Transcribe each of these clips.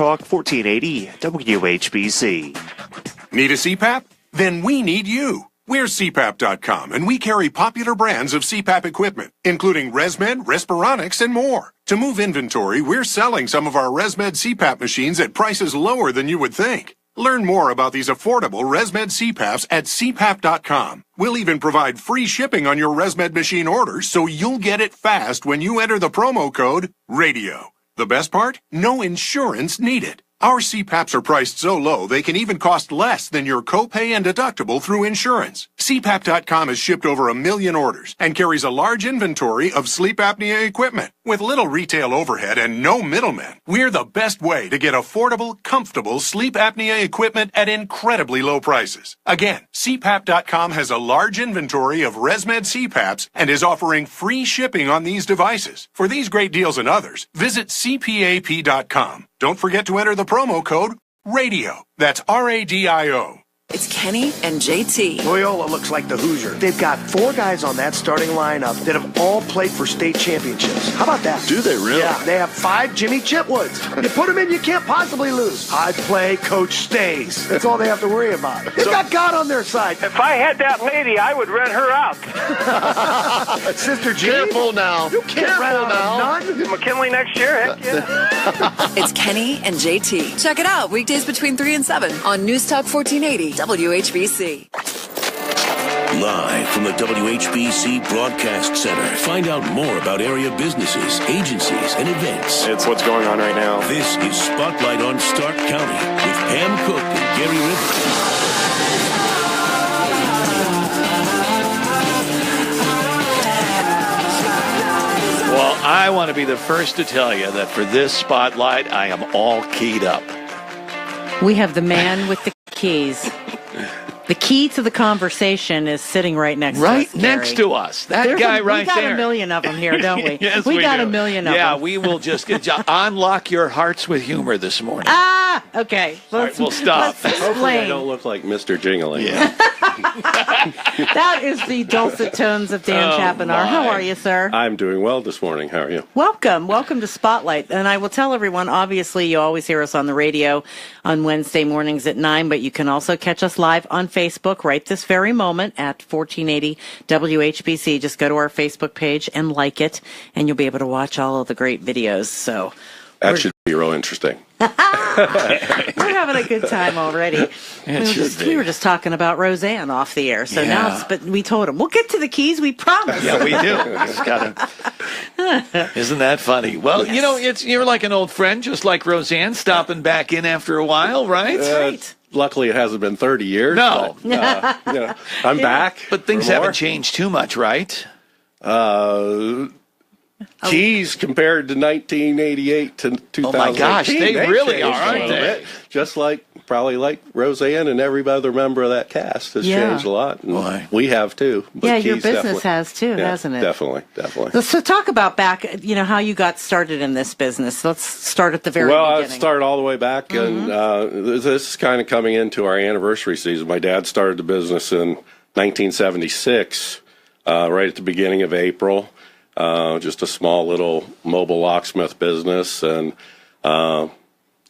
Talk 1480 WHBC. Need a CPAP? Then we need you. We're CPAP.com, and we carry popular brands of CPAP equipment, including ResMed, Respironics, and more. To move inventory, we're selling some of our ResMed CPAP machines at prices lower than you would think. Learn more about these affordable ResMed CPAPs at CPAP.com. We'll even provide free shipping on your ResMed machine orders, so you'll get it fast when you enter the promo code RADIO. The best part? No insurance needed. Our CPAPs are priced so low they can even cost less than your copay and deductible through insurance. CPAP.com has shipped over 1 million orders and carries a large inventory of sleep apnea equipment. With little retail overhead and no middlemen, we're the best way to get affordable, comfortable sleep apnea equipment at incredibly low prices. Again, CPAP.com has a large inventory of ResMed CPAPs and is offering free shipping on these devices. For these great deals and others, visit CPAP.com. Don't forget to enter the promo code RADIO. That's RADIO. It's Kenny and JT. Loyola looks like the Hoosier. They've got 4 guys on that starting lineup that have all played for state championships. How about that? Do they really? Yeah, they have 5 Jimmy Chitwoods. You put them in, you can't possibly lose. I play, coach stays. That's all they have to worry about. They've got God on their side. If I had that lady, I would rent her out. Sister Jean? Careful now. You can't rent out a nun. McKinley next year, heck yeah. It's Kenny and JT. Check it out weekdays between 3 and 7 on News Talk 1480 WHBC. Live from the WHBC Broadcast Center. Find out more about area businesses, agencies, and events. It's what's going on right now. This is Spotlight on Stark County with Pam Cook and Gary Rivers. Well, I want to be the first to tell you that for this spotlight, I am all keyed up. We have the man with the keys. The key to the conversation is sitting right next to us. Right next to us. That guy right there. We got a million of them here, don't we? Yes, we got do. a million of them. Yeah, we will just unlock your hearts with humor this morning. Ah, okay. All right, we'll stop. Hopefully I don't look like Mr. Jingling. Yeah. That is the dulcet tones of Dan Chapanar. How are you, sir? I'm doing well this morning. How are you? Welcome to Spotlight. And I will tell everyone, obviously, you always hear us on the radio on Wednesday mornings at 9, but you can also catch us live on Facebook right this very moment at 1480 WHBC. Just go to our Facebook page and like it, and you'll be able to watch all of the great videos. So That should be real interesting. We're having a good time already. We were just talking about Roseanne off the air, so now but we told him we'll get to the keys. We promise. Yeah, we do. Isn't that funny? Well, you know, you're like an old friend, just like Roseanne, stopping back in after a while, right? Right. Luckily, it hasn't been 30 years. No, but, I'm back. But things haven't changed too much, right? Keys compared to 1988 to 2018. Oh my gosh, they really are, aren't they? Just probably like Roseanne and every other member of that cast has changed a lot. And we have too. But your Keys business has too, hasn't it? Definitely. So talk about back, how you got started in this business. Let's start at the very beginning. Well, I started all the way back, and this is kind of coming into our anniversary season. My dad started the business in 1976, right at the beginning of April. Just a small little mobile locksmith business, and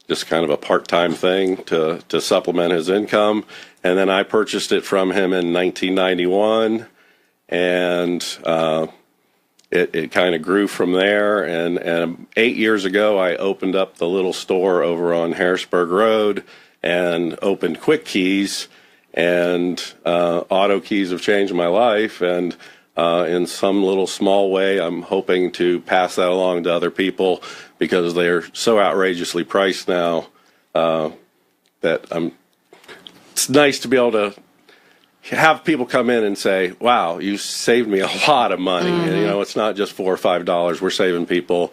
just kind of a part-time thing to supplement his income. And then I purchased it from him in 1991, and it kind of grew from there. And 8 years ago, I opened up the little store over on Harrisburg Road and opened QuiKeys, and auto keys have changed my life. And in some little small way, I'm hoping to pass that along to other people because they're so outrageously priced now that it's nice to be able to have people come in and say, wow, you saved me a lot of money. And, it's not just $4 or $5. We're saving people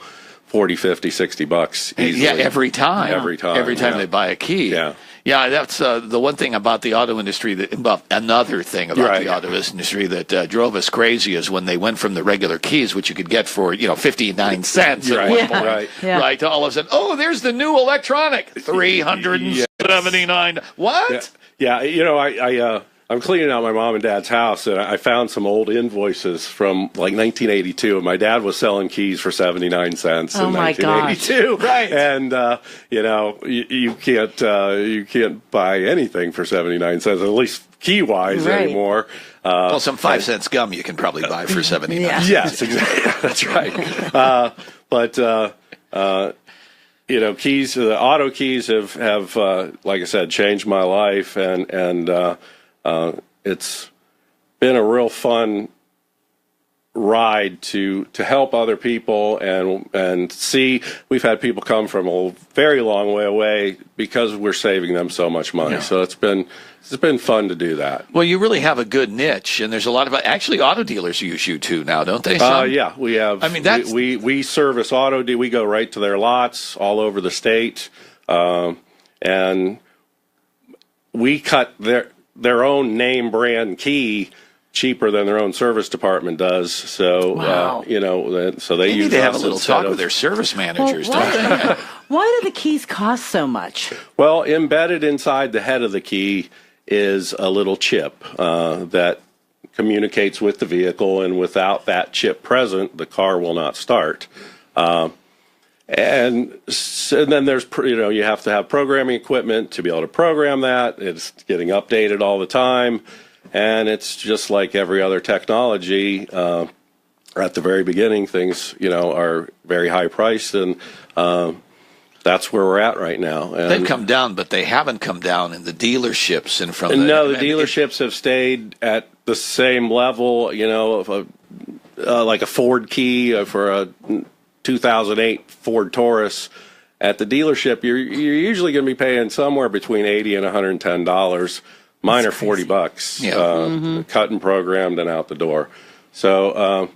$40, $50, $60 easily. Yeah, every time. Every time they buy a key. Yeah. Yeah, that's the one thing about the auto industry another thing about the auto industry that drove us crazy is when they went from the regular keys, which you could get for 59 cents at one point, right? To all of a sudden, there's the new electronic, $379. What? Yeah, I'm cleaning out my mom and dad's house, and I found some old invoices from like 1982. And my dad was selling keys for 79 cents in 1982. Right. And you can't buy anything for 79 cents, at least key-wise anymore. Well, some 5-cent gum you can probably buy for 79. Yes, exactly. That's right. Keys, the auto keys have like I said, changed my life, and it's been a real fun ride to help other people and see. We've had people come from a very long way away because we're saving them so much money. Yeah. So it's been fun to do that. Well, you really have a good niche, and there's a lot of actually auto dealers use you too now, don't they? Son? Yeah, we have. I mean, we service auto. We go right to their lots all over the state, and we cut their own name brand key cheaper than their own service department does. So, wow. So they need to have a little talk with their service managers, don't they? Why do the keys cost so much? Well, embedded inside the head of the key is a little chip that communicates with the vehicle, and without that chip present, the car will not start. And then there's, you have to have programming equipment to be able to program that. It's getting updated all the time. And it's just like every other technology. At the very beginning, things, are very high priced, and that's where we're at right now. And they've come down, but they haven't come down in the dealerships and from. No, the dealerships have stayed at the same level. Like a Ford key for a 2008 Ford Taurus. At the dealership, you're usually going to be paying somewhere between $80 and $110. Mine are $40, cut and programmed and out the door. So,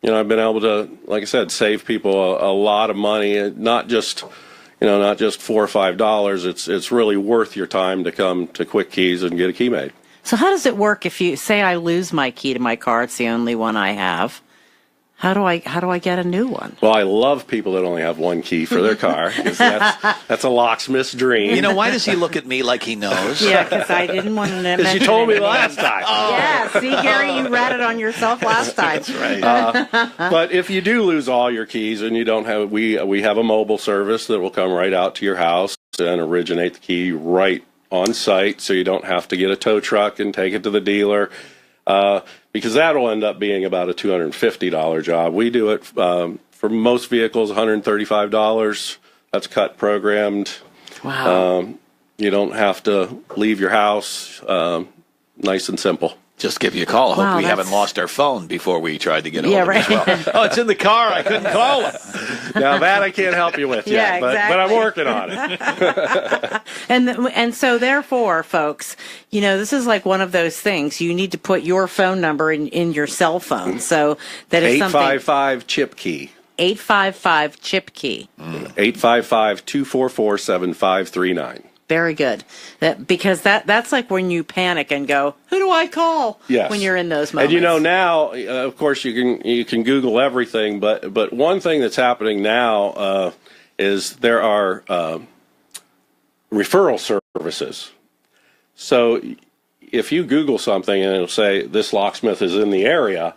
I've been able to, like I said, save people a lot of money. Not just, not just $4 or $5. It's really worth your time to come to QuiKeys and get a key made. So how does it work if you say I lose my key to my car? It's the only one I have. How do I get a new one? Well, I love people that only have one key for their car, because that's a locksmith's dream. Why does he look at me like he knows? Yeah, because I didn't want to mention. Because you told me last time. Oh. Yeah, see, Gary, you ratted on yourself last time. That's right. But if you do lose all your keys and you don't have, we have a mobile service that will come right out to your house and originate the key right on site, so you don't have to get a tow truck and take it to the dealer. Because that will end up being about a $250 job. We do it for most vehicles, $135. That's cut programmed. Wow. You don't have to leave your house. Nice and simple. Just give you a call. Hope we haven't lost our phone before we tried to get hold of it as well. Oh, it's in the car. I couldn't call it. Now that I can't help you with yet, but I'm working on it. And so therefore, folks, this is like one of those things. You need to put your phone number in your cell phone. So that is 855 chip key. 855 chip key. 855-244-7539. Very good. Because that's like when you panic and go, who do I call? Yes. When you're in those moments. And now, of course, you can Google everything, but one thing that's happening now is there are referral services. So if you Google something and it'll say this locksmith is in the area,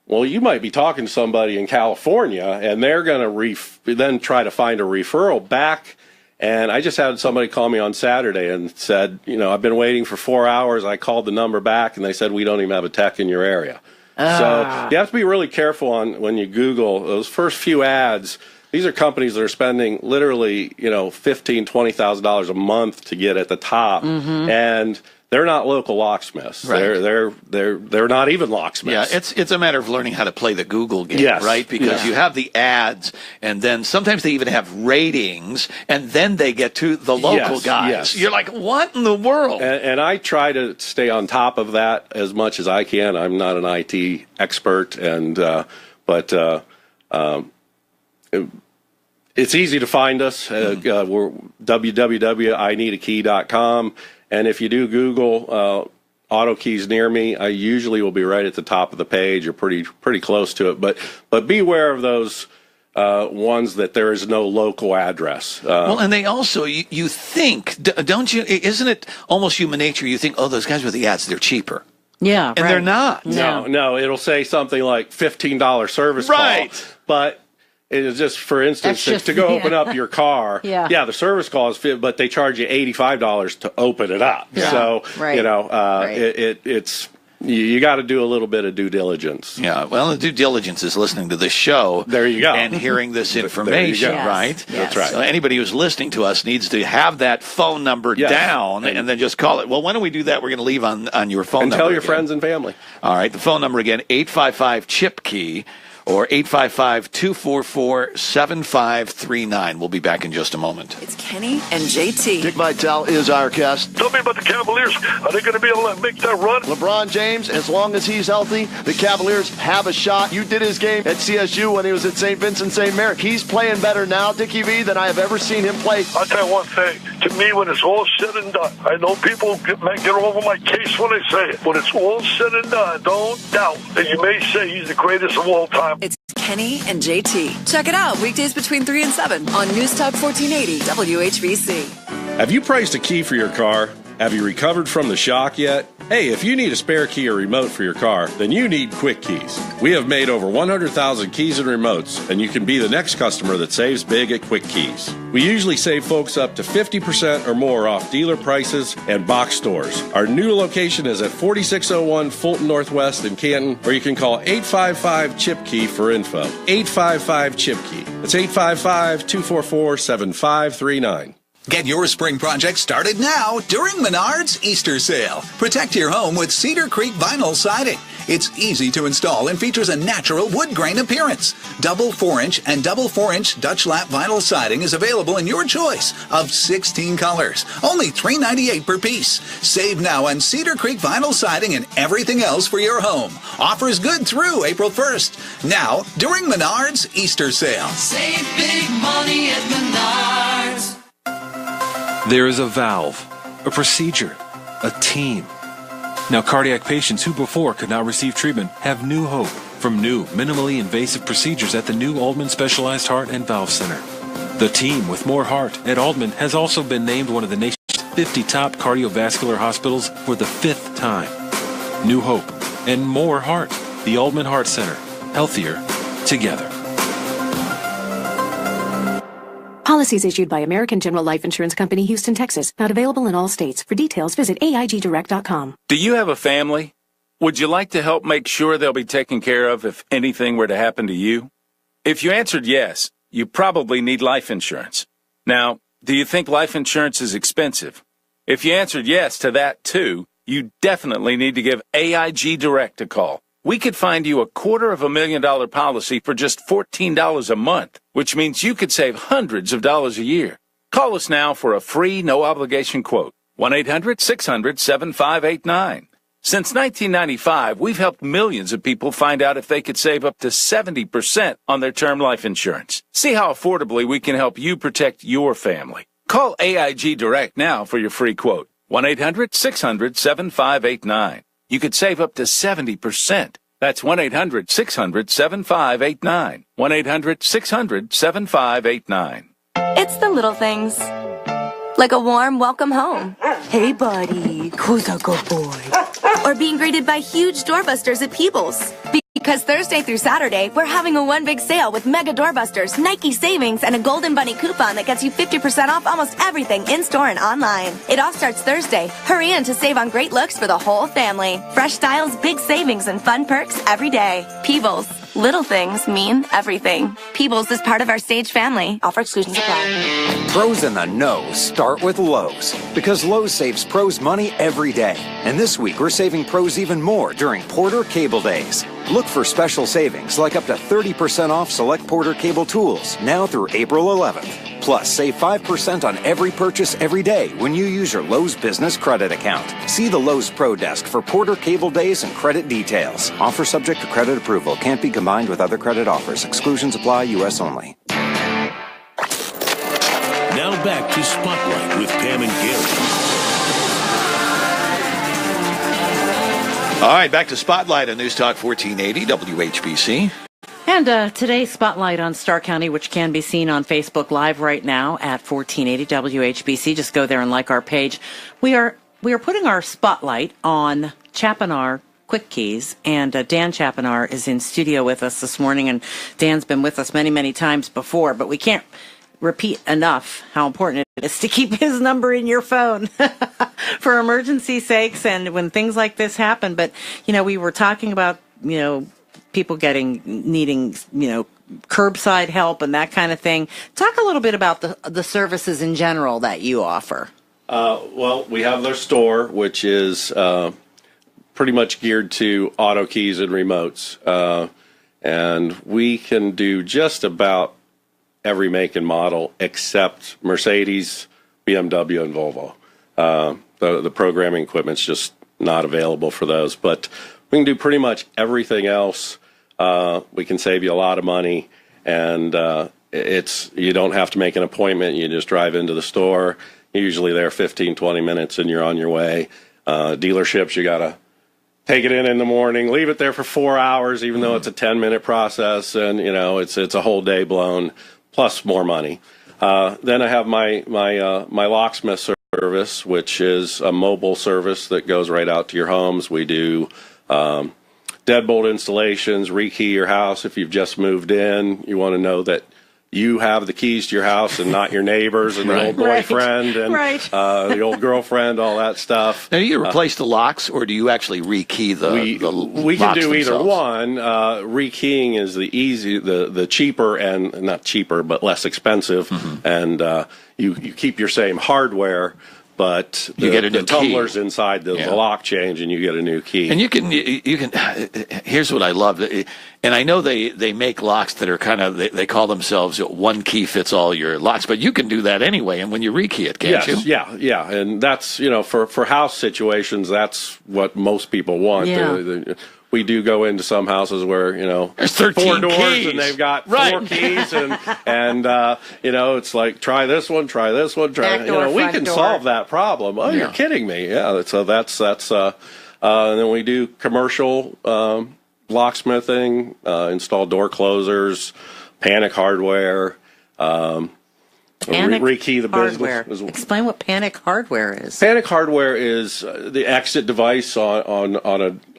well, you might be talking to somebody in California, and they're going to then try to find a referral back. And I just had somebody call me on Saturday and said, I've been waiting for 4 hours. I called the number back, and they said, we don't even have a tech in your area. So you have to be really careful when you Google those first few ads. These are companies that are spending literally, $15,000, $20,000 a month to get at the top. Mm-hmm. And they're not local locksmiths. Right. They're not even locksmiths. Yeah, it's a matter of learning how to play the Google game, right? Because you have the ads, and then sometimes they even have ratings, and then they get to the local guys. Yes. You're like, what in the world? And I try to stay on top of that as much as I can. I'm not an IT expert, but it's easy to find us. We're www.ineedakey.com. And if you do Google auto keys near me, I usually will be right at the top of the page or pretty close to it. But beware of those ones that there is no local address. Well, and they also, you think, don't you, isn't it almost human nature? You think, oh, those guys with the ads, they're cheaper. Yeah, and they're not. No, it'll say something like $15 service call. But it is just, for instance, to go open up your car. Yeah, the service call is but they charge you $85 to open it up. Yeah. So, it's... You got to do a little bit of due diligence. Yeah, well, the due diligence is listening to this show. There you go. And hearing this information, right? Yes. That's right. So anybody who's listening to us needs to have that phone number down and then just call it. Well, when do we do that? We're going to leave on your phone number. And tell your friends and family. All right, the phone number again, 855-CHIP-KEY. Or 855-244-7539. We'll be back in just a moment. It's Kenny and JT. Dick Vitale is our guest. Tell me about the Cavaliers. Are they going to be able to make that run? LeBron James, as long as he's healthy, the Cavaliers have a shot. You did his game at CSU when he was at St. Vincent St. Mary. He's playing better now, Dickie V, than I have ever seen him play. I'll tell you one thing. To me, when it's all said and done, I know people get over my case when I say it. When it's all said and done, don't doubt that you may say he's the greatest of all time. It's Kenny and JT. Check it out weekdays between 3 and 7 on News Talk 1480 WHBC. Have you priced a key for your car? Have you recovered from the shock yet? Hey, if you need a spare key or remote for your car, then you need QuiKeys. We have made over 100,000 keys and remotes, and you can be the next customer that saves big at QuiKeys. We usually save folks up to 50% or more off dealer prices and box stores. Our new location is at 4601 Fulton Northwest in Canton, or you can call 855-CHIP-KEY for info. 855-CHIP-KEY. That's 855-244-7539. Get your spring project started now during Menards Easter Sale. Protect your home with Cedar Creek vinyl siding. It's easy to install and features a natural wood grain appearance. Double 4-inch and double 4-inch Dutch lap vinyl siding is available in your choice of 16 colors. Only $3.98 per piece. Save now on Cedar Creek vinyl siding and everything else for your home. Offers good through April 1st. Now, during Menards Easter Sale. Save big money at Menards. There is a valve, a procedure, a team. Now, cardiac patients who before could not receive treatment have new hope from new, minimally invasive procedures at the new Altman Specialized Heart and Valve Center. The team with more heart at Altman has also been named one of the nation's 50 top cardiovascular hospitals for the 5th time. New hope and more heart. The Altman Heart Center. Healthier together. Policies issued by American General Life Insurance Company, Houston, Texas. Not available in all states. For details, visit AIGdirect.com. Do you have a family? Would you like to help make sure they'll be taken care of if anything were to happen to you? If you answered yes, you probably need life insurance. Now, do you think life insurance is expensive? If you answered yes to that too, you definitely need to give AIG Direct a call. We could find you a $250,000 policy for just $14 a month, which means you could save hundreds of dollars a year. Call us now for a free, no-obligation quote. 1-800-600-7589. Since 1995, we've helped millions of people find out if they could save up to 70% on their term life insurance. See how affordably we can help you protect your family. Call AIG Direct now for your free quote. 1-800-600-7589. You could save up to 70%. That's 1-800-600-7589. 1-800-600-7589. It's the little things. Like a warm welcome home. Hey, buddy. Who's a good boy? Or being greeted by huge doorbusters at Peebles. Because Thursday through Saturday, we're having a one big sale with mega doorbusters, Nike savings, and a Golden Bunny coupon that gets you 50% off almost everything in-store and online. It all starts Thursday. Hurry in to save on great looks for the whole family. Fresh styles, big savings, and fun perks every day. Peebles. Little things mean everything. Peebles is part of our Stage family. Offer exclusions apply. Pros in the know start with Lowe's, because Lowe's saves pros money every day. And this week, we're saving pros even more during Porter Cable Days. Look for special savings like up to 30% off select Porter Cable tools now through April 11th. Plus, save 5% on every purchase every day when you use your Lowe's Business Credit account. See the Lowe's Pro Desk for Porter Cable Days and credit details. Offer subject to credit approval. Can't be combined with other credit offers. Exclusions apply. U.S. only. Now back to Spotlight with Pam and Gary. All right, back to Spotlight on News Talk 1480 WHBC. And today's spotlight on Starr County, which can be seen on Facebook Live right now at 1480 WHBC. Just go there and like our page. We are putting our spotlight on Chapanar QuiKeys, and Dan Chapanar is in studio with us this morning, and Dan's been with us many, many times before, but we can't repeat enough how important it is to keep his number in your phone for emergency sakes and when things like this happen. But, we were talking about, people needing, curbside help and that kind of thing. Talk a little bit about the services in general that you offer. Well, we have their store, which is pretty much geared to auto keys and remotes. And we can do just about every make and model except Mercedes, BMW, and Volvo. The programming equipment's just not available for those. But we can do pretty much everything else. We can save you a lot of money, and you don't have to make an appointment. You just drive into the store. You're usually there 15, 20 minutes, and you're on your way. Dealerships, you got to take it in the morning, leave it there for 4 hours, even though it's a 10-minute process, and it's a whole day blown, plus more money. Then I have my locksmith service, which is a mobile service that goes right out to your homes. We do deadbolt installations, rekey your house. If you've just moved in, you want to know that you have the keys to your house and not your neighbors and the old boyfriend and the old girlfriend, all that stuff. Now, do you replace the locks, or do you actually rekey the We can do either themselves? one. Rekeying is the cheaper and not cheaper, but less expensive, and you keep your same hardware. But you get a new tumblers key inside the lock change, and you get a new key. And you can. Here's what I love, and I know they make locks that are kind of they call themselves one key fits all your locks, but you can do that anyway. And when you rekey it, can't you? Yeah, and that's for house situations, that's what most people want. Yeah. We do go into some houses where there's 13 4 doors keys. and they've got 4 keys and it's like try this one, try this one, try. We can solve that problem. Oh, you're kidding me? Yeah. So that's and then we do commercial locksmithing, install door closers, panic hardware. Rekey the hardware. business. Explain what panic hardware is. Panic hardware is the exit device on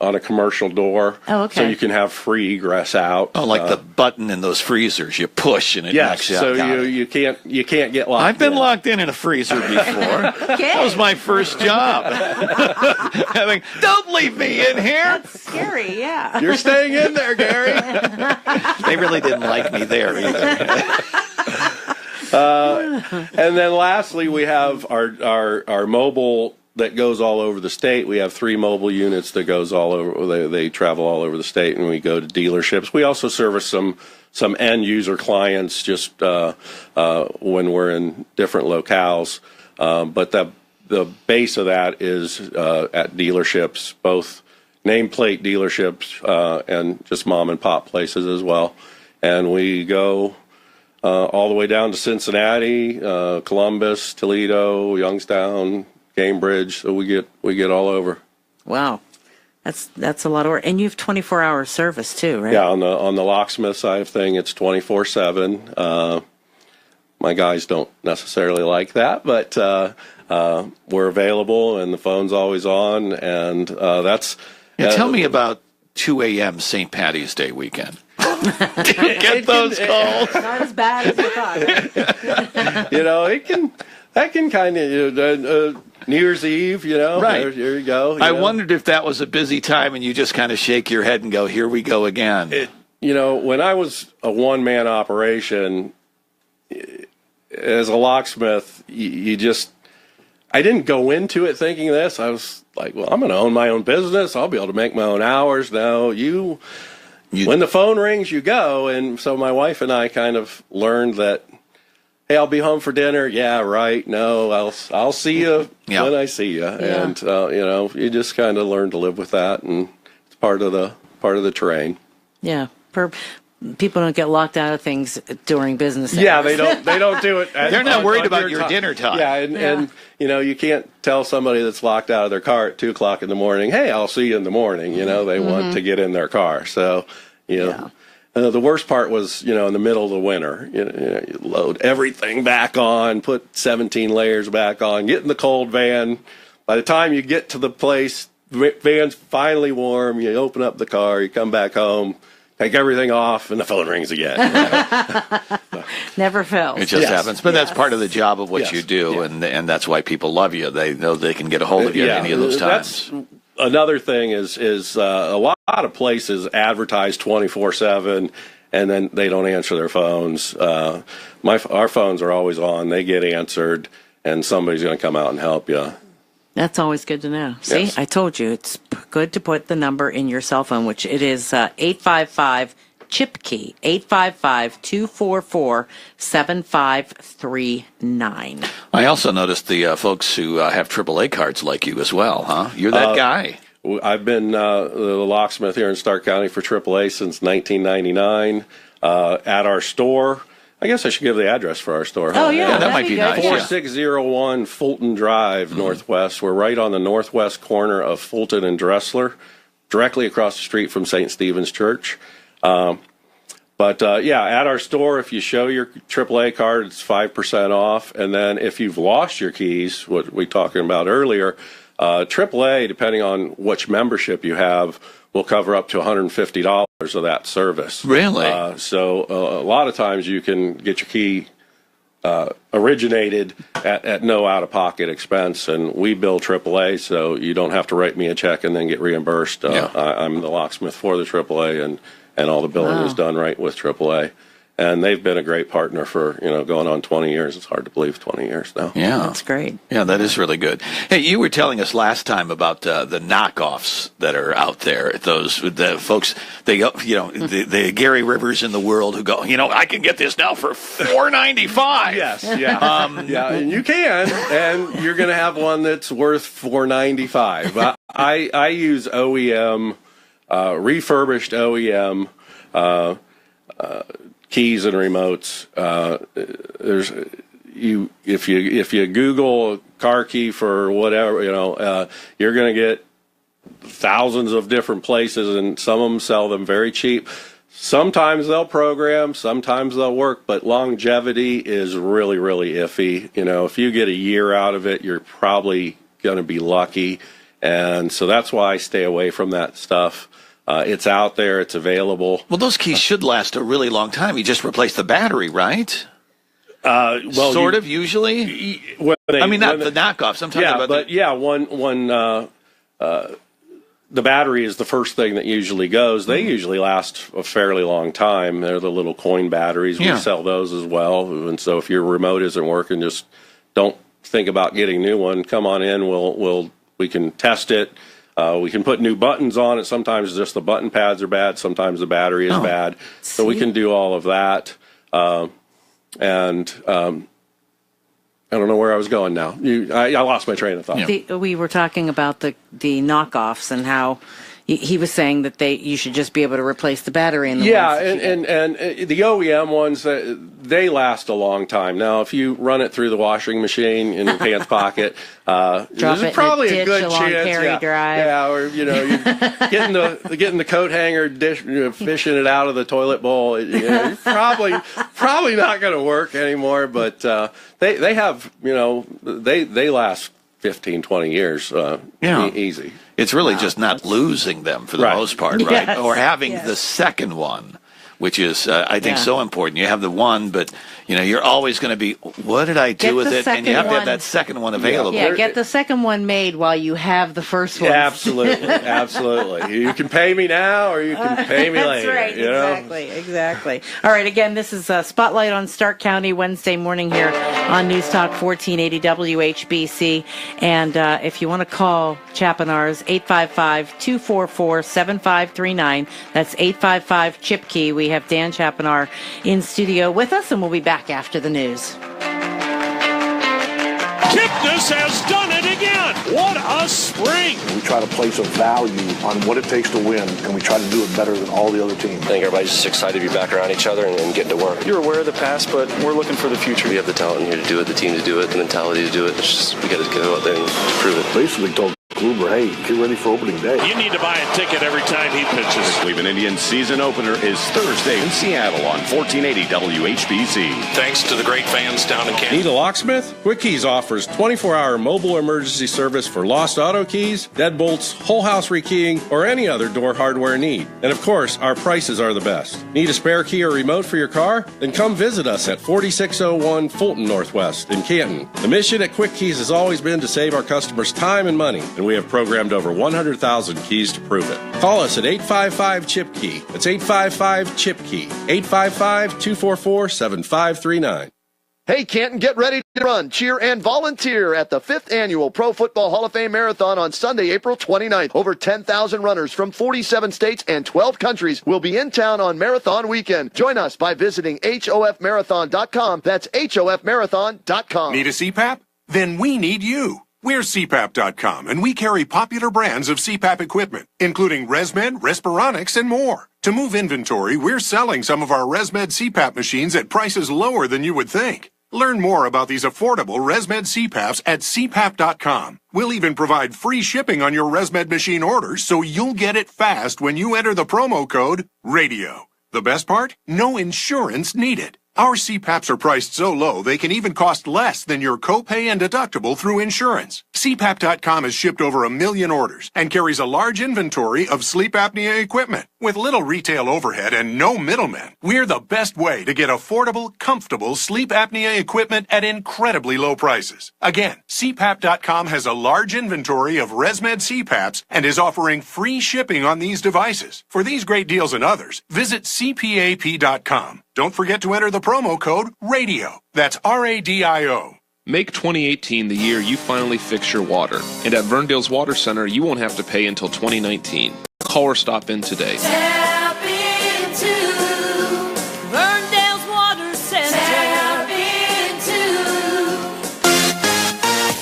a commercial door. Oh, okay. So you can have free egress out. Oh, like the button in those freezers, you push and it knocks you out. So you can't get locked. I've been locked in a freezer before. That was my first job. Don't leave me in here. That's scary. Yeah. You're staying in there, Gary. They really didn't like me there either. And then lastly, we have our mobile that goes all over the state. We have 3 mobile units that goes all over. They travel all over the state, and we go to dealerships. We also service some end user clients just when we're in different locales. But the base of that is at dealerships, both nameplate dealerships and just mom and pop places as well. And we go all the way down to Cincinnati, Columbus, Toledo, Youngstown, Cambridge. So we get all over. Wow, that's a lot of work. And you have 24-hour service too, right? Yeah, on the locksmith side of thing, it's 24/7. My guys don't necessarily like that, but we're available, and the phone's always on, and that's. Tell me about 2 a.m. St. Patty's Day weekend. Get those calls. Not as bad as you thought. That can kind of New Year's Eve, Right. There you go. I wondered if that was a busy time and you just kind of shake your head and go, here we go again. When I was a one-man operation as a locksmith, I didn't go into it thinking this. I was like, well, I'm going to own my own business. I'll be able to make my own hours. No, when the phone rings, you go. And so my wife and I kind of learned that, hey, I'll be home for dinner. Yeah, right. No, I'll see you when I see you. Yeah. And you just kind of learn to live with that, and it's part of the terrain. Yeah. People don't get locked out of things during business hours. Yeah, they don't do it. They're not worried about your dinner time. Yeah, and you can't tell somebody that's locked out of their car at 2:00 in the morning, hey, I'll see you in the morning. They want to get in their car. So, The worst part was, in the middle of the winter. You load everything back on, put 17 layers back on, get in the cold van. By the time you get to the place, the van's finally warm. You open up the car, you come back home, take everything off, and the phone rings again. Never fails. It just happens. But that's part of the job of what you do, and that's why people love you. They know they can get a hold of you at any of those times. Another thing is a lot of places advertise 24/7, and then they don't answer their phones. Our phones are always on; they get answered, and somebody's going to come out and help you. That's always good to know. See, I told you it's good to put the number in your cell phone, which it is 855 chip key 855-244-7539. I also noticed the folks who have AAA cards like you as well, huh? You're that guy. I've been the locksmith here in Stark County for AAA since 1999. At our store, I guess I should give the address for our store. Oh, yeah, that might be nice. 4601 Fulton Drive, Northwest. We're right on the northwest corner of Fulton and Dressler, directly across the street from St. Stephen's Church. At our store, if you show your AAA card, it's 5% off. And then if you've lost your keys, what we talking about earlier, AAA, depending on which membership you have, will cover up to $150 of that service. Really? So a lot of times you can get your key originated at no out-of-pocket expense, and we bill AAA, so you don't have to write me a check and then get reimbursed. I'm the locksmith for the AAA, and all the billing is done right with AAA. And they've been a great partner for, going on 20 years. It's hard to believe 20 years now. Yeah. That's great. Yeah, that is really good. Hey, you were telling us last time about the knockoffs that are out there. The folks, they go, the Gary Rivers in the world who go, I can get this now for $4.95. Yes, yeah. And you can, and you're going to have one that's worth $4.95. I use OEM, refurbished OEM, keys and remotes. If you Google car key for whatever, you're going to get thousands of different places, and some of them sell them very cheap. Sometimes they'll program, sometimes they'll work, but longevity is really, really iffy. If you get a year out of it, you're probably going to be lucky, and so that's why I stay away from that stuff. It's out there. It's available. Well, those keys should last a really long time. You just replace the battery, right? Usually. Not the knockoffs. I'm talking about. The battery is the first thing that usually goes. They usually last a fairly long time. They're the little coin batteries. We sell those as well. And so if your remote isn't working, just don't think about getting a new one. Come on in. We can test it. We can put new buttons on it. Sometimes just the button pads are bad. Sometimes the battery is bad. So we can do all of that. I don't know where I was going now. I lost my train of thought. We were talking about the knockoffs and how he was saying that you should just be able to replace the battery in the ones and the OEM ones, they last a long time. Now, if you run it through the washing machine in your pants pocket, there's probably a good chance. Or you're getting the coat hanger, fishing it out of the toilet bowl. You're probably not going to work anymore. But they have they last 15, 20 years easy. It's really just not losing them for the most part, right? Yes. Or having the second one, which is, I think, so important. You have the one, but, you're always going to be, what did I do with it? And you have to have that second one available. Yeah, get the second one made while you have the first one. Absolutely, absolutely. You can pay me now or you can pay me later. That's right, exactly. All right, again, this is Spotlight on Stark County, Wednesday morning here on News Talk 1480 WHBC. And if you want to call Chapanar's 855-244-7539. That's 855-CHIP-KEY. We have Dan Chapanar in studio with us, and we'll be back after the news. Kipnis has done it again. What a spring. We try to place a value on what it takes to win, and we try to do it better than all the other teams. I think everybody's just excited to be back around each other and getting to work. You're aware of the past, but we're looking for the future. We have the talent here to do it, the team to do it, the mentality to do it. It's just, we got to go out there and prove it. Basically told Kluber, hey, get ready for opening day. You need to buy a ticket every time he pitches. The Cleveland Indians season opener is Thursday in Seattle on 1480 WHBC. Thanks to the great fans down in Canada. Need a locksmith? QuiKeys offers 24-hour mobile emergency service for lost auto keys, deadbolts, whole house rekeying, or any other door hardware need. And of course, our prices are the best. Need a spare key or remote for your car? Then come visit us at 4601 Fulton Northwest in Canton. The mission at QuiKeys has always been to save our customers time and money, and we have programmed over 100,000 keys to prove it. Call us at 855-CHIP-KEY. That's 855-CHIP-KEY. 855-244-7539. Hey, Canton, get ready to run, cheer, and volunteer at the 5th Annual Pro Football Hall of Fame Marathon on Sunday, April 29th. Over 10,000 runners from 47 states and 12 countries will be in town on Marathon Weekend. Join us by visiting HOFmarathon.com. That's HOFmarathon.com. Need a CPAP? Then we need you. We're CPAP.com, and we carry popular brands of CPAP equipment, including ResMed, Respironics, and more. To move inventory, we're selling some of our ResMed CPAP machines at prices lower than you would think. Learn more about these affordable ResMed CPAPs at CPAP.com. We'll even provide free shipping on your ResMed machine orders, so you'll get it fast when you enter the promo code RADIO. The best part? No insurance needed. Our CPAPs are priced so low they can even cost less than your copay and deductible through insurance. CPAP.com has shipped over 1 million orders and carries a large inventory of sleep apnea equipment. With little retail overhead and no middlemen, we're the best way to get affordable, comfortable sleep apnea equipment at incredibly low prices. Again, CPAP.com has a large inventory of ResMed CPAPs and is offering free shipping on these devices. For these great deals and others, visit CPAP.com. Don't forget to enter the promo code RADIO. That's RADIO. Make 2018 the year you finally fix your water. And at Verndale's Water Center, you won't have to pay until 2019. Call or stop in today. Tap into Verndale's Water Center. Tap into.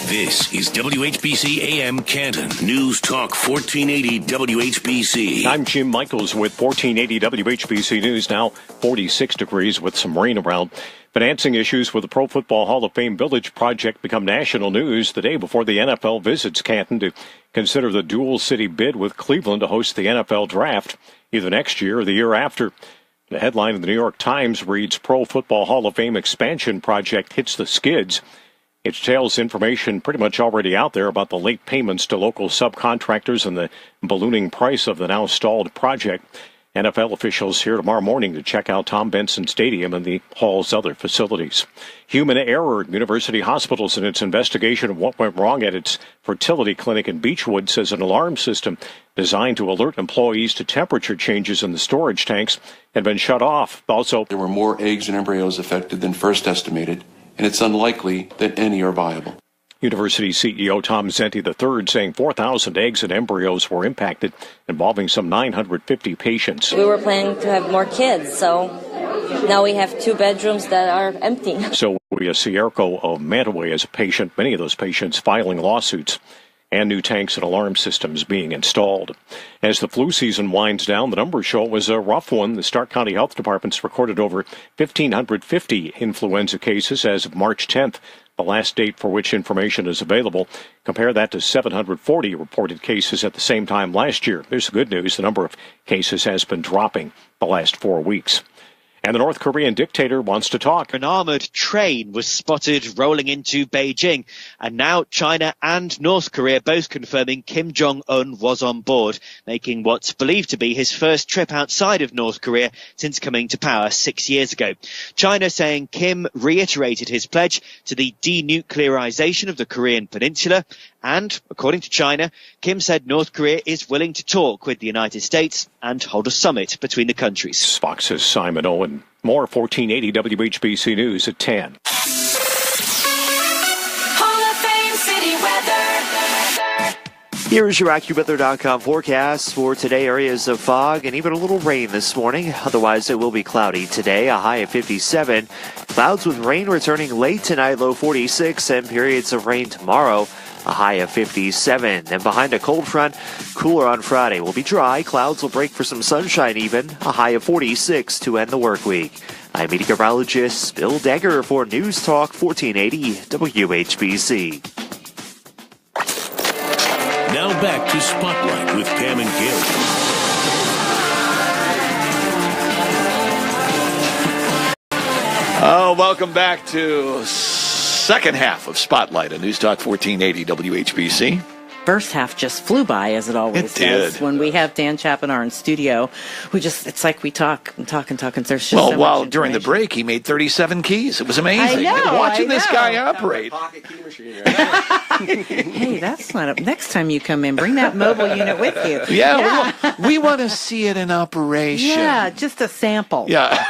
This is WHBC AM Canton. News Talk 1480 WHBC. I'm Jim Michaels with 1480 WHBC News. Now 46 degrees with some rain around. Financing issues with the Pro Football Hall of Fame Village project become national news the day before the NFL visits Canton to consider the dual city bid with Cleveland to host the NFL draft either next year or the year after. The headline in the New York Times reads, Pro Football Hall of Fame expansion project hits the skids. It tells information pretty much already out there about the late payments to local subcontractors and the ballooning price of the now stalled project. NFL officials here tomorrow morning to check out Tom Benson Stadium and the Hall's other facilities. Human error at University Hospitals in its investigation of what went wrong at its fertility clinic in Beechwood says an alarm system designed to alert employees to temperature changes in the storage tanks had been shut off. Also, there were more eggs and embryos affected than first estimated, and it's unlikely that any are viable. University CEO Tom Zenti III saying 4,000 eggs and embryos were impacted, involving some 950 patients. We were planning to have more kids, so now we have 2 bedrooms that are empty. So Sierco of Mantaway as a patient, many of those patients filing lawsuits, and new tanks and alarm systems being installed. As the flu season winds down, the numbers show it was a rough one. The Stark County Health Department's recorded over 1,550 influenza cases as of March 10th. The last date for which information is available. Compare that to 740 reported cases at the same time last year. There's the good news. The number of cases has been dropping the last 4 weeks. And the North Korean dictator wants to talk. An armored train was spotted rolling into Beijing, and now China and North Korea both confirming Kim Jong-un was on board, making what's believed to be his first trip outside of North Korea since coming to power 6 years ago. China saying Kim reiterated his pledge to the denuclearization of the Korean peninsula, and, according to China, Kim said North Korea is willing to talk with the United States and hold a summit between the countries. Fox's Simon Owen. More 1480 WHBC News at 10. Hall of Fame City weather. Here's your AccuWeather.com forecast for today. Areas of fog and even a little rain this morning. Otherwise, it will be cloudy today, a high of 57. Clouds with rain returning late tonight, low 46, and periods of rain tomorrow, a high of 57. And behind a cold front, cooler on Friday. Will be dry. Clouds will break for some sunshine even. A high of 46 to end the work week. I'm meteorologist Bill Degger for News Talk 1480 WHBC. Now back to Spotlight with Pam and Gary. Oh, welcome back to second half of Spotlight on News Talk 1480 WHBC. First half just flew by, as it always does. When we have Dan Chapanar in studio, it's like we talk and talk and talk, and there's just so much during the break, he made 37 keys. It was amazing. Watching this guy operate. Hey, that's not next time you come in, bring that mobile unit with you. Yeah. We want to see it in operation. Yeah, just a sample. Yeah.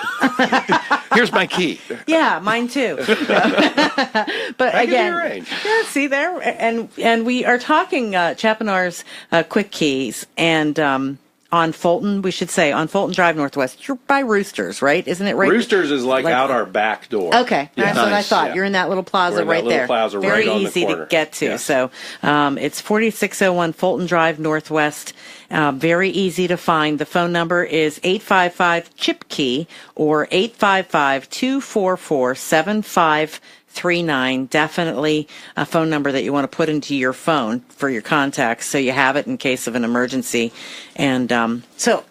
Here's my key. Yeah, mine too. But again, yeah, see there, and we are talking Chapanar's QuiKeys, and on Fulton, we should say, on Fulton Drive Northwest. You're by Roosters, right? Isn't it right? Roosters is like out our back door. Okay, that's what I thought. Yeah. You're in that little plaza right there. Plaza very right easy on the corner. To get to. Yes. So it's 4601 Fulton Drive Northwest. Very easy to find. The phone number is 855-CHIP-KEY or 855-244-7539. Definitely a phone number that you want to put into your phone for your contacts so you have it in case of an emergency. And so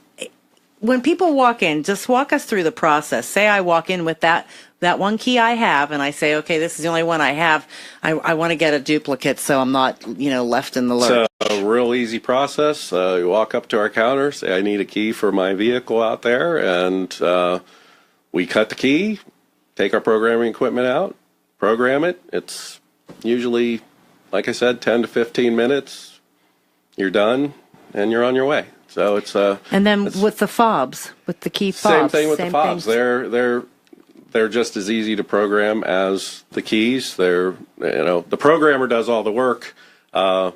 when people walk in, just walk us through the process. Say I walk in with that one key I have, and I say, okay, this is the only one I have. I want to get a duplicate so I'm not, left in the lurch. So a real easy process. You walk up to our counter, say I need a key for my vehicle out there, and we cut the key, take our programming equipment out, program it. It's usually, like I said, 10 to 15 minutes. You're done, and you're on your way. So it's and then with the fobs, with the key fobs, same thing with the fobs. They're just as easy to program as the keys. The programmer does all the work, and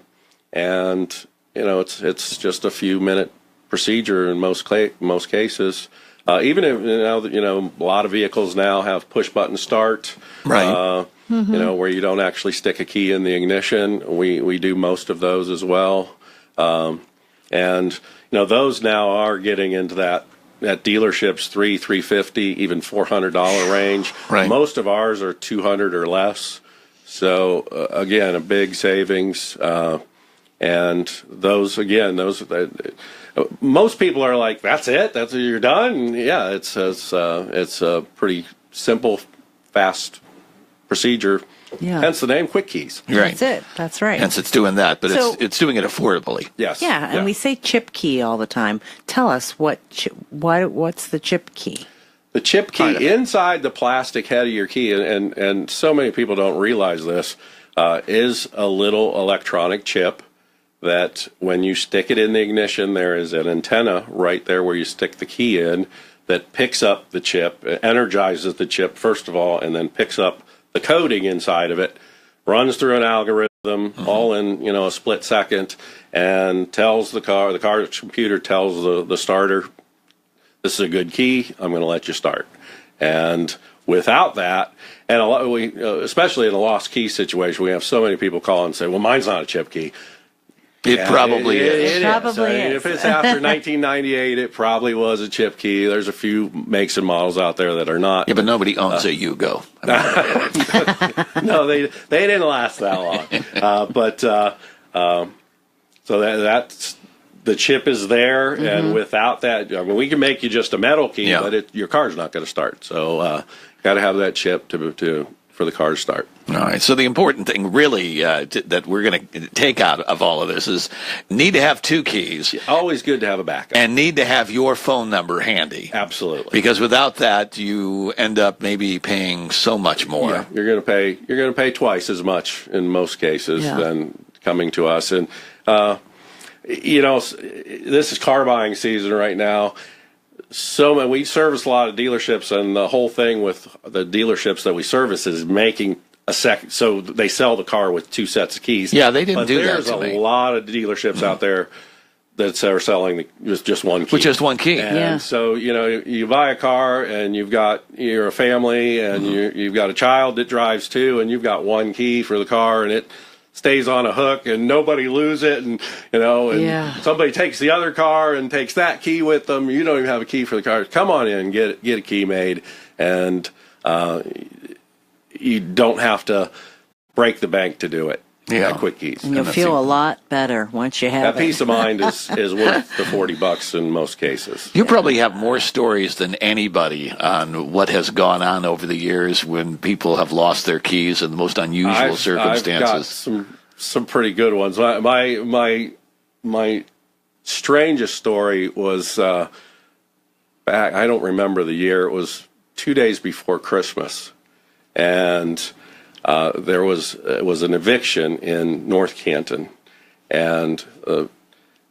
it's just a few minute procedure in most cases. Even if a lot of vehicles now have push button start, right? Where you don't actually stick a key in the ignition. We do most of those as well, and those now are getting into that at dealerships $350, even $400 range. Right. Most of ours are $200 or less. So again, a big savings. And those most people are like, that's it? You're done? Yeah, it's a pretty simple, fast procedure. Yeah. Hence the name QuiKeys. Right. That's it. That's right. Hence it's doing that, but it's doing it affordably. Yes. Yeah, and we say chip key all the time. Tell us what's the chip key? The chip key inside the plastic head of your key, and so many people don't realize this, is a little electronic chip that when you stick it in the ignition, there is an antenna right there where you stick the key in that picks up the chip, energizes the chip first of all, and then picks up the coding inside of it, runs through an algorithm, all in a split second, and tells the car's computer tells the starter, this is a good key, I'm going to let you start. And without that, and especially in a lost key situation, we have so many people call and say, well, mine's not a chip key. It probably is. It probably is. If it's after 1998, it probably was a chip key. There's a few makes and models out there that are not. Yeah, but nobody owns a Yugo. No, they didn't last that long. So that's the chip is there, and without that, we can make you just a metal key, but your car's not going to start. So got to have that chip for the car to start. All right. So the important thing, really, that we're going to take out of all of this is need to have two keys. Always good to have a backup, and need to have your phone number handy. Absolutely. Because without that, you end up maybe paying so much more. Yeah, you're going to pay twice as much in most cases than coming to us. And this is car buying season right now. So we service a lot of dealerships, and the whole thing with the dealerships that we service is making a second. So they sell the car with two sets of keys. Yeah, they didn't do that to me. There's a lot of dealerships out there that are selling just one key. With just one key. And so, you buy a car and you're a family and you've got a child that drives too, and you've got one key for the car, and it stays on a hook and nobody lose it, and somebody takes the other car and takes that key with them. You don't even have a key for the car. Come on in, get a key made, and you don't have to break the bank to do it. at QuiKeys. And you'll feel a lot better once you have that it. peace of mind is worth the $40 in most cases. You probably have more stories than anybody on what has gone on over the years when people have lost their keys in the most unusual circumstances. I've got some pretty good ones. My strangest story was back. I don't remember the year. It was 2 days before Christmas, and it was an eviction in North Canton, and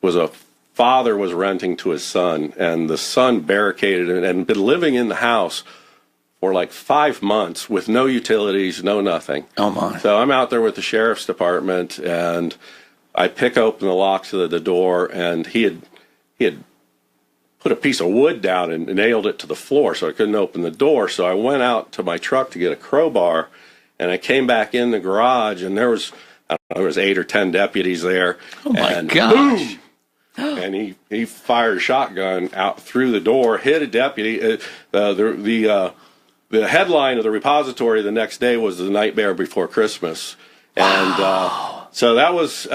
was a father was renting to his son, and the son barricaded it and been living in the house for like 5 months with no utilities, no nothing. Oh my! So I'm out there with the sheriff's department, and I pick open the locks of the door, and he had put a piece of wood down and nailed it to the floor, so I couldn't open the door. So I went out to my truck to get a crowbar, and I came back in the garage, and there was 8 or 10 deputies there. Oh my gosh! Boom! And he fired a shotgun out through the door, hit a deputy. The headline of the repository the next day was "The Nightmare Before Christmas," and so that was.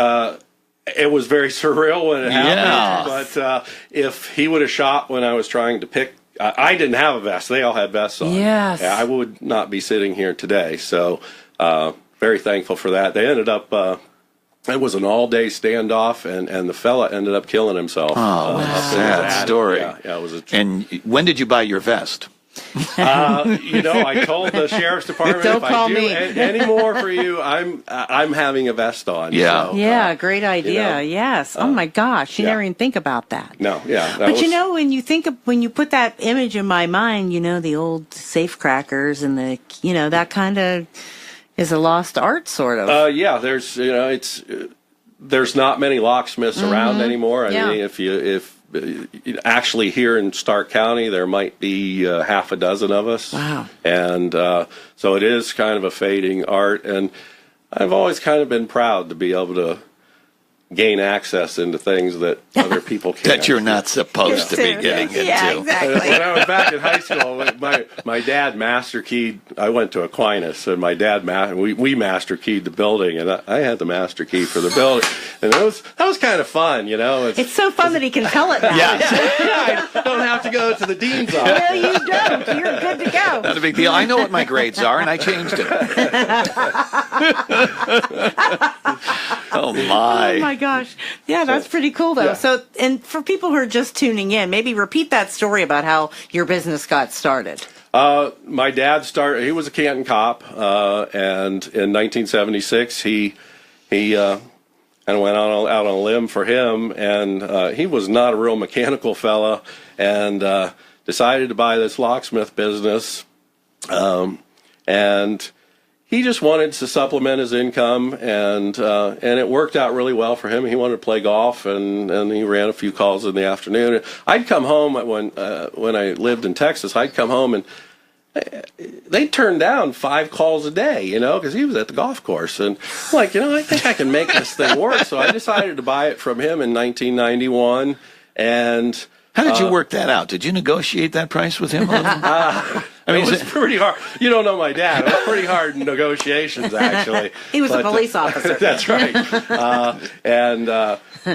It was very surreal when it happened, but if he would have shot when I was trying to pick, I didn't have a vest. They all had vests on. Yes. I would not be sitting here today. So very thankful for that. They ended up, it was an all-day standoff, and the fella ended up killing himself. Oh, sad story. Yeah, it was and when did you buy your vest? I told the sheriff's department if I do any more for you, I'm having a vest on. Yeah, so, great idea. Yes. Oh my gosh, you never even think about that. No, yeah. But when you put that image in my mind, the old safe crackers and that kind of is a lost art, sort of. There's not many locksmiths around anymore. I mean, if actually here in Stark County, there might be half a dozen of us. Wow. And so it is kind of a fading art. And I've always kind of been proud to be able to gain access into things that other people can't. That you're not supposed to be getting into. Yeah, exactly. When I was back in high school, my dad master keyed. I went to Aquinas, and my dad we master keyed the building, and I had the master key for the building, and that was kind of fun, It's so fun that he can tell it now. I don't have to go to the dean's office. No, you don't. You're good to go. Not a big deal. I know what my grades are, and I changed it. Oh my! Oh my gosh! Yeah, that's pretty cool though. Yeah. So, and for people who are just tuning in, maybe repeat that story about how your business got started. My dad started. He was a Canton cop, and in 1976, he kind of went out on a limb for him, and he was not a real mechanical fella, and decided to buy this locksmith business, and he just wanted to supplement his income, and it worked out really well for him. He wanted to play golf, and he ran a few calls in the afternoon. I'd come home when I lived in Texas. I'd come home, and they'd turn down 5 calls a day, because he was at the golf course. And I'm like, I think I can make this thing work. So I decided to buy it from him in 1991, and... How did you work that out? Did you negotiate that price with him? It was pretty hard. You don't know my dad. It was pretty hard negotiations, actually. He was a police officer. That's right.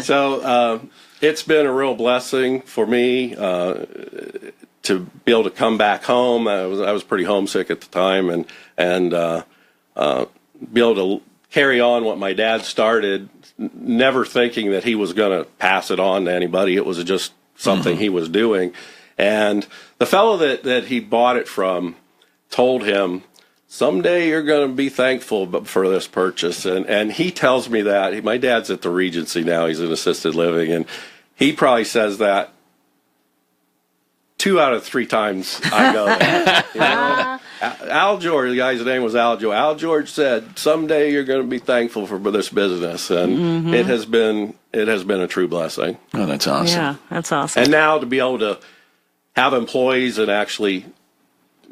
So it's been a real blessing for me to be able to come back home. I was pretty homesick at the time, and be able to carry on what my dad started, never thinking that he was going to pass it on to anybody. It was just something he was doing. And the fellow that he bought it from told him, someday you're going to be thankful for this purchase. And he tells me that. My dad's at the Regency now. He's in assisted living. And he probably says that 2 out of 3 times I go there. Al George, the guy's name was Al George. Al George said, someday you're going to be thankful for this business. And it has been a true blessing. Oh, that's awesome. Yeah, that's awesome. And now to be able to have employees and actually,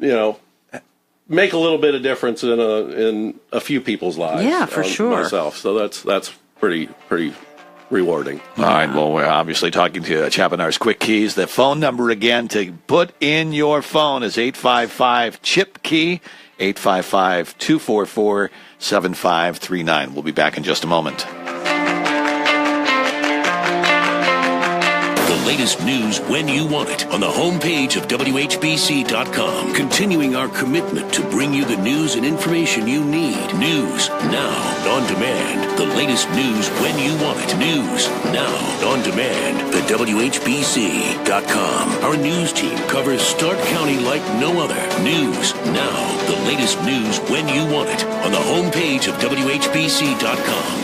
make a little bit of difference in a few people's lives. Yeah, for sure. Myself. So that's pretty rewarding. All right. Well, we're obviously talking to Chapanar's QuiKeys. The phone number again to put in your phone is 855-CHIP-KEY, 855-244 7539. We'll be back in just a moment. The latest news when you want it on the homepage of WHBC.com. Continuing our commitment to bring you the news and information you need. News now on demand. The latest news when you want it. News now on demand. The WHBC.com. Our news team covers Stark County like no other. News now. The latest news when you want it on the homepage of WHBC.com.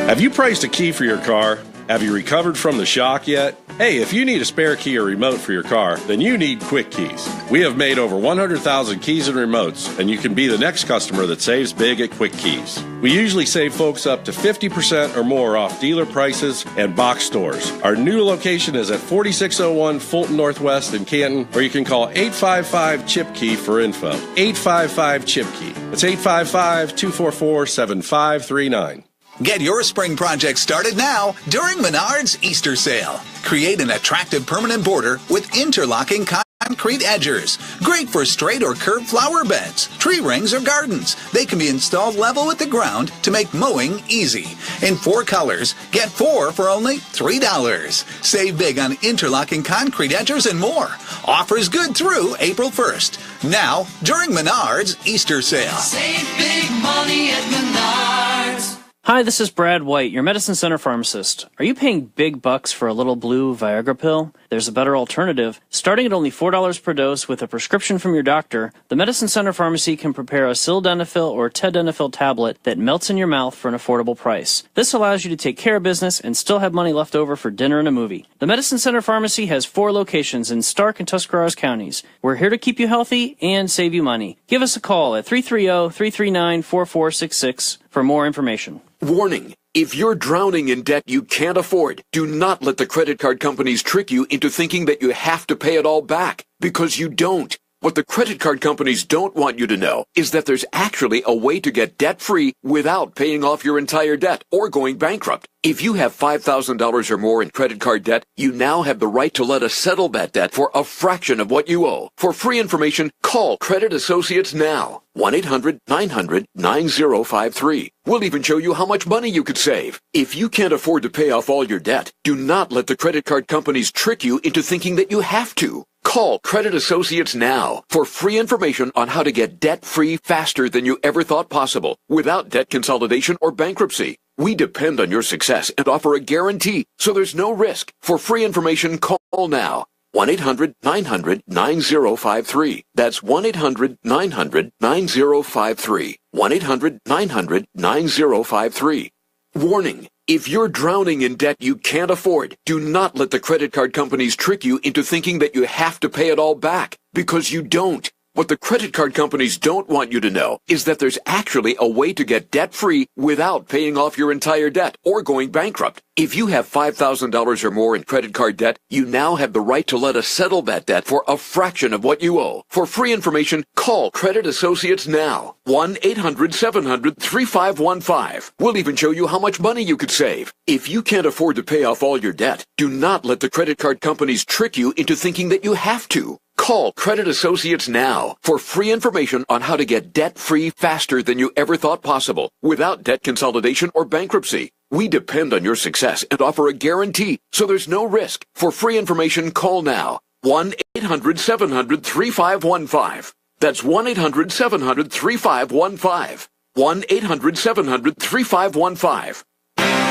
Have you priced a key for your car? Have you recovered from the shock yet? Hey, if you need a spare key or remote for your car, then you need QuiKeys. We have made over 100,000 keys and remotes, and you can be the next customer that saves big at QuiKeys. We usually save folks up to 50% or more off dealer prices and box stores. Our new location is at 4601 Fulton Northwest in Canton, or you can call 855-CHIP-KEY for info. 855-CHIP-KEY. That's 855-244-7539. Get your spring project started now during Menards Easter Sale. Create an attractive permanent border with interlocking concrete edgers. Great for straight or curved flower beds, tree rings, or gardens. They can be installed level with the ground to make mowing easy. In 4 colors, get 4 for only $3. Save big on interlocking concrete edgers and more. Offers good through April 1st. Now, during Menards Easter Sale. Save big money at Menards. Hi, this is Brad White, your Medicine Center pharmacist. Are you paying big bucks for a little blue Viagra pill? There's a better alternative. Starting at only $4 per dose with a prescription from your doctor, the Medicine Center Pharmacy can prepare a sildenafil or tadalafil tablet that melts in your mouth for an affordable price. This allows you to take care of business and still have money left over for dinner and a movie. The Medicine Center Pharmacy has 4 locations in Stark and Tuscarawas counties. We're here to keep you healthy and save you money. Give us a call at 330-339-4466 for more information. Warning. If you're drowning in debt you can't afford, do not let the credit card companies trick you into thinking that you have to pay it all back, because you don't. What the credit card companies don't want you to know is that there's actually a way to get debt-free without paying off your entire debt or going bankrupt. If you have $5,000 or more in credit card debt, you now have the right to let us settle that debt for a fraction of what you owe. For free information, call Credit Associates now. 1-800-900-9053. We'll even show you how much money you could save. If you can't afford to pay off all your debt, do not let the credit card companies trick you into thinking that you have to. Call Credit Associates now for free information on how to get debt-free faster than you ever thought possible, without debt consolidation or bankruptcy. We depend on your success and offer a guarantee, so there's no risk. For free information, call now. 1-800-900-9053. That's 1-800-900-9053. 1-800-900-9053. Warning. If you're drowning in debt you can't afford, do not let the credit card companies trick you into thinking that you have to pay it all back, because you don't. What the credit card companies don't want you to know is that there's actually a way to get debt-free without paying off your entire debt or going bankrupt. If you have $5,000 or more in credit card debt, you now have the right to let us settle that debt for a fraction of what you owe. For free information, call Credit Associates now. 1-800-700-3515. We'll even show you how much money you could save. If you can't afford to pay off all your debt, do not let the credit card companies trick you into thinking that you have to. Call Credit Associates now for free information on how to get debt-free faster than you ever thought possible, without debt consolidation or bankruptcy. We depend on your success and offer a guarantee, so there's no risk. For free information, call now. 1-800-700-3515. That's 1-800-700-3515. 1-800-700-3515.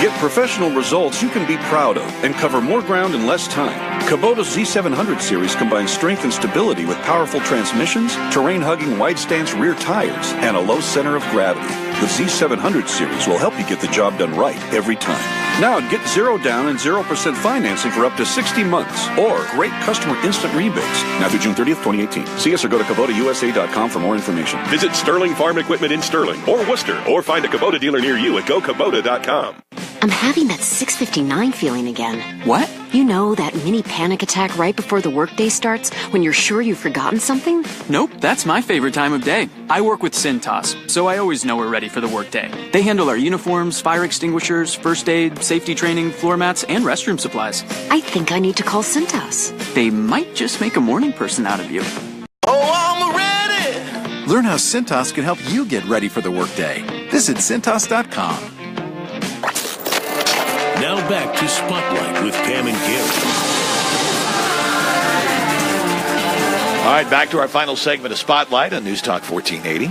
Get professional results you can be proud of and cover more ground in less time. Kubota's Z700 series combines strength and stability with powerful transmissions, terrain-hugging wide-stance rear tires, and a low center of gravity. The Z700 series will help you get the job done right every time. Now get 0 down and 0% financing for up to 60 months, or great customer instant rebates. Now through June 30th, 2018. See us or go to KubotaUSA.com for more information. Visit Sterling Farm Equipment in Sterling or Worcester, or find a Kubota dealer near you at GoKubota.com. I'm having that 6:59 feeling again. What? You know, that mini panic attack right before the workday starts when you're sure you've forgotten something? Nope, that's my favorite time of day. I work with Cintas, so I always know we're ready for the workday. They handle our uniforms, fire extinguishers, first aid, safety training, floor mats, and restroom supplies. I think I need to call Cintas. They might just make a morning person out of you. Oh, I'm ready. Learn how Cintas can help you get ready for the workday. Visit Cintas.com. Now back to Spotlight with Pam and Gary. All right, back to our final segment of Spotlight on News Talk 1480.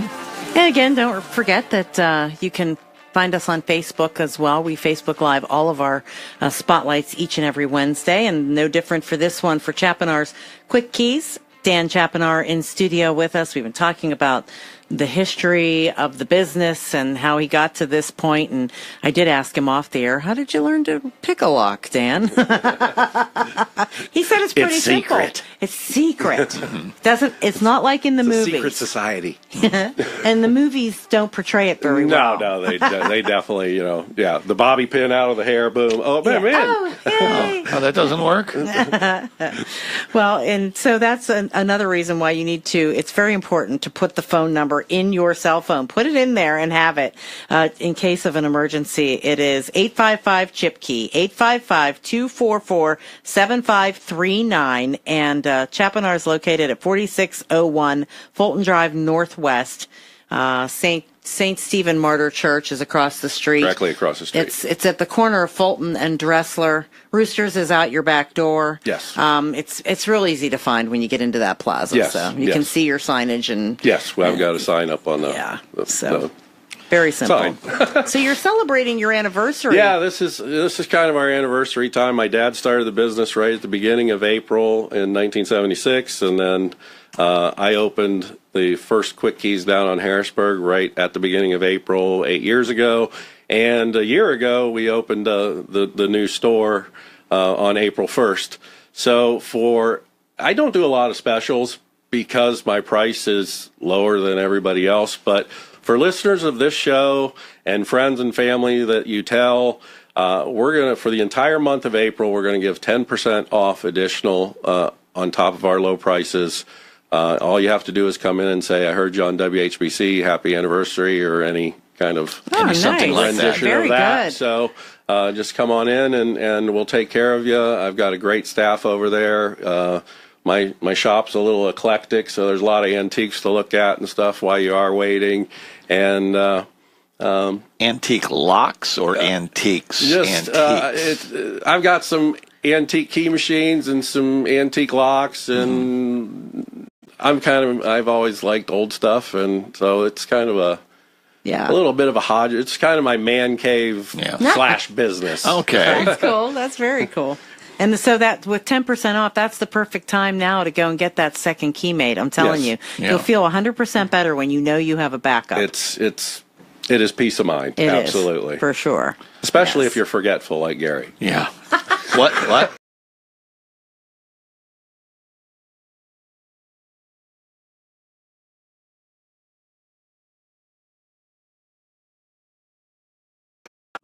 And again, don't forget that you can find us on Facebook as well. We Facebook Live all of our spotlights each and every Wednesday, and no different for this one for Chapanar's QuiKeys. Dan Chapanar in studio with us. We've been talking about the history of the business and how he got to this point. And I did ask him off the air, how did you learn to pick a lock, Dan? He said it's pretty simple. Secret. It's secret. It's not like in the movies. Secret society. And the movies don't portray it very well. No, they definitely, the bobby pin out of the hair, boom. Oh, man, Oh, that doesn't work? Well, and so that's another reason why you need to, it's very important to put the phone number in your cell phone. Put it in there and have it in case of an emergency. It is 855-CHIP-KEY, 855-244-7539. And Chapanar is located at 4601 Fulton Drive Northwest. St. Stephen Martyr Church is across the street. Directly across the street. It's at the corner of Fulton and Dressler. Roosters is out your back door. Yes. It's real easy to find when you get into that plaza. Yes, So you can see your signage and. Yes, I've got a sign up on the. Yeah. Very simple. So you're celebrating your anniversary. Yeah, this is kind of our anniversary time. My dad started the business right at the beginning of April in 1976, and then I opened the first QuiKeys down on Harrisburg right at the beginning of April 8 years ago. And a year ago, we opened the new store on April 1st. So I don't do a lot of specials because my price is lower than everybody else. But for listeners of this show and friends and family that you tell, for the entire month of April, we're going to give 10% off additional on top of our low prices. All you have to do is come in and say, I heard you on WHBC, happy anniversary, or any kind of something like that. Very good. So just come on in and we'll take care of you. I've got a great staff over there. My shop's a little eclectic, so there's a lot of antiques to look at and stuff while you are waiting. And antique locks or antiques? Just I've got some antique key machines and some antique locks, and I've always liked old stuff, and so it's kind of a little bit of a hodge. It's kind of my man cave / business. Okay. That's cool. That's very cool. And so that with 10% off, that's the perfect time now to go and get that second key made. I'm telling you, you'll feel 100% better when you know you have a backup. It is peace of mind. It absolutely. Is, for sure. Especially if you're forgetful like Gary. Yeah. What?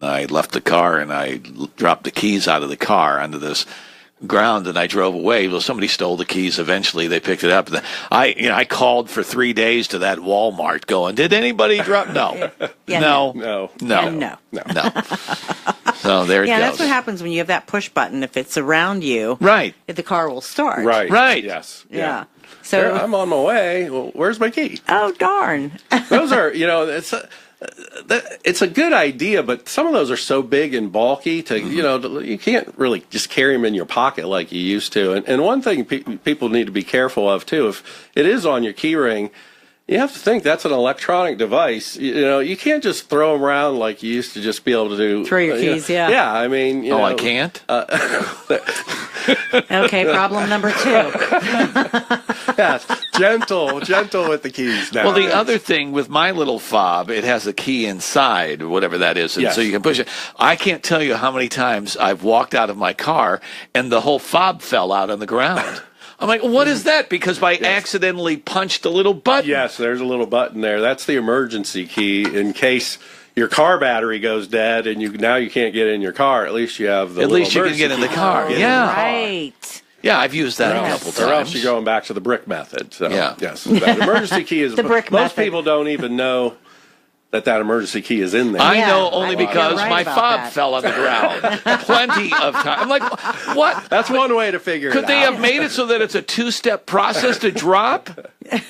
I left the car and I dropped the keys out of the car onto this ground and I drove away. Well, somebody stole the keys. Eventually they picked it up. I called for 3 days to that Walmart going, did anybody drop? No. No. So there it goes. Yeah, that's what happens when you have that push button. If it's around you, the car will start. Right. Yes. Yeah. So I'm on my way. Well, where's my key? Oh, darn. Those are, it's a good idea, but some of those are so big and bulky you can't really just carry them in your pocket like you used to. And one thing people need to be careful of too, if it is on your key ring, you have to think that's an electronic device. You can't just throw them around like you used to just be able to do. Throw your keys, yeah. Yeah, I mean, I can't? Okay, problem number 2. Yes, gentle with the keys now. Well, the other thing with my little fob, it has a key inside, or whatever that is, and so you can push it. I can't tell you how many times I've walked out of my car and the whole fob fell out on the ground. I'm like, what is that? Because I accidentally punched a little button. Yes, there's a little button there. That's the emergency key in case your car battery goes dead and you can't get in your car. At least you have the. At least you can get in the car. Yeah, right. Yeah, I've used that a couple times. Or else you're going back to the brick method. So, yeah. Yes, that emergency key is. The brick most method. people don't even know that emergency key is in there. I know only because my fob fell on the ground plenty of time. I'm like, what? That's one way to figure it out. Could they have made it so that it's a 2-step process to drop?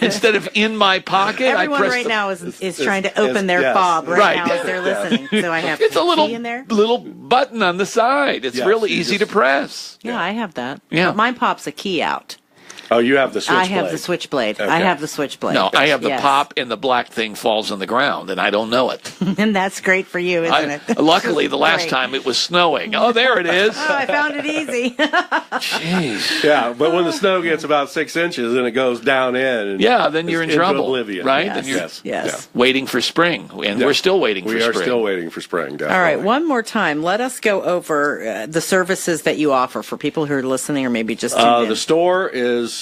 instead of in my pocket. Everyone right now is trying to open their fob right now as they're listening. So I have it's a little key in there. Little button on the side. It's really easy to press. Yeah, I have that. Yeah. But mine pops a key out. Oh, you have the switchblade. I have the switchblade. Okay. I have the switchblade. No, I have the Yes. pop, and the black thing falls on the ground, and I don't know it. And that's great for you, isn't it? Luckily, the last time it was snowing. Oh, there it is. Oh, I found it easy. Jeez. Yeah, but when the snow gets about 6 inches and it goes down in, and then you're in into trouble, oblivion. right? Yes. Then you're Yes. waiting for spring, and we're still waiting for spring. We are still waiting for spring, definitely. All right, one more time. Let us go over the services that you offer for people who are listening or maybe just tuned in. The store is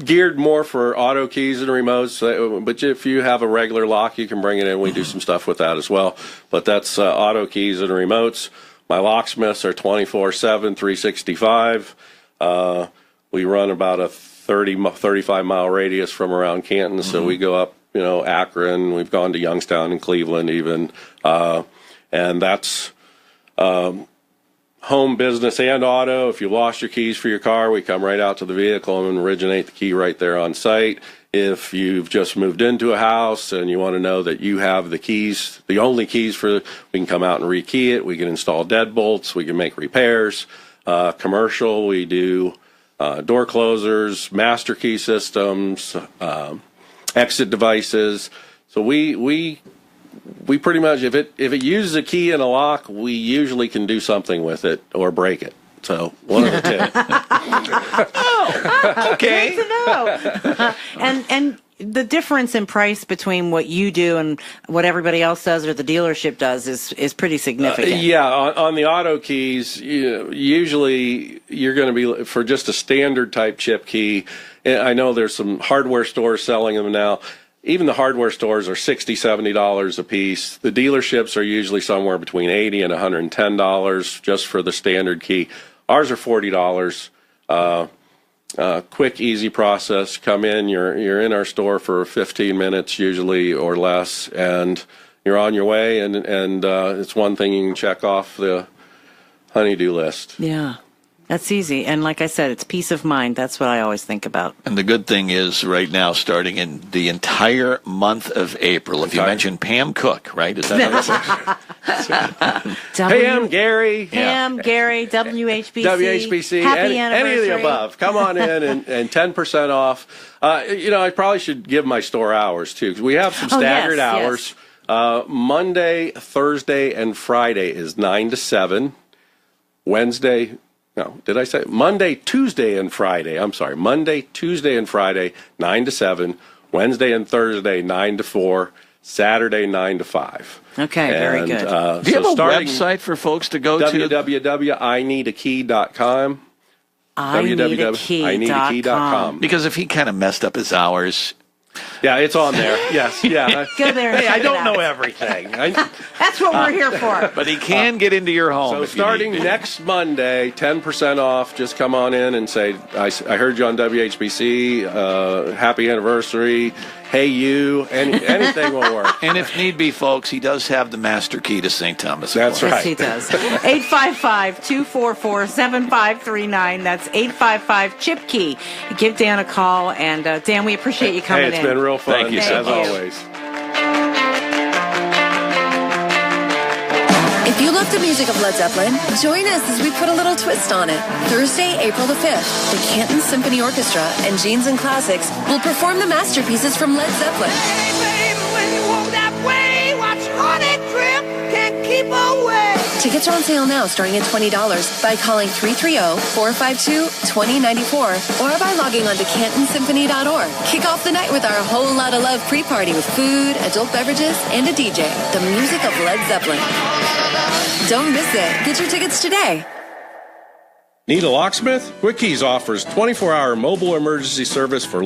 geared more for auto keys and remotes, but if you have a regular lock, you can bring it in. We do some stuff with that as well, but that's auto keys and remotes. My locksmiths are 24/7, 365. We run about a 35-mile radius from around Canton, so we go up, Akron. We've gone to Youngstown and Cleveland even, and that's home, business, and auto. If you lost your keys for your car, we come right out to the vehicle and originate the key right there on site. If you've just moved into a house and you want to know that you have the keys, the only keys we can come out and rekey it. We can install deadbolts. We can make repairs. Commercial, we do door closers, master key systems, exit devices. So we pretty much, if it uses a key in a lock, we usually can do something with it or break it. So one of the two. Okay. Good to know. And the difference in price between what you do and what everybody else does or the dealership does is pretty significant. On the auto keys, usually you're going to be, for just a standard type chip key, I know there's some hardware stores selling them now. Even the hardware stores are $60, $70 a piece. The dealerships are usually somewhere between $80 and $110 just for the standard key. Ours are $40. Quick, easy process. Come in, you're in our store for 15 minutes usually or less, and you're on your way. And it's one thing you can check off the honey-do list. Yeah. That's easy. And like I said, it's peace of mind. That's what I always think about. And the good thing is right now, starting in the entire month of April, if you mention Pam Cook, right? Is that Pam Gary. Pam Gary, WHBC. WHBC. Happy any of the above. Come on in and 10% off. I probably should give my store hours, too, because we have some staggered hours. Yes. Monday, Thursday, and Friday is 9 to 7. Monday, Tuesday, and Friday. I'm sorry. Monday, Tuesday, and Friday, 9 to 7. Wednesday and Thursday, 9 to 4. Saturday, 9 to 5. Okay, very good. Do you have a website for folks to go to? www.ineedakey.com. ineedakey.com. Because if he kind of messed up his hours... Yeah, it's on there. Yes, yeah. Go there. Hey, I don't know everything. That's what we're here for. But he can get into your home. So starting next Monday, 10% off. Just come on in and say, I heard you on WHBC. Happy anniversary. Hey, you. Anything will work. And if need be, folks, he does have the master key to St. Thomas. That's right. Yes, he does. 855-244-7539. That's 855-CHIP-KEY. Give Dan a call. And, Dan, we appreciate you coming in. It's been real fun. Thank you, as always. If you love the music of Led Zeppelin, join us as we put a little twist on it. Thursday, April the 5th, the Canton Symphony Orchestra and Jeans and Classics will perform the masterpieces from Led Zeppelin. Hey, baby, when you walk that way, watch honey drip, can't keep away. Tickets are on sale now, starting at $20 by calling 330-452-2094 or by logging on to cantonsymphony.org. Kick off the night with our Whole Lotta Love pre-party with food, adult beverages, and a DJ. The music of Led Zeppelin. Don't miss it. Get your tickets today. Need a locksmith? QuiKeys offers 24-hour mobile emergency service for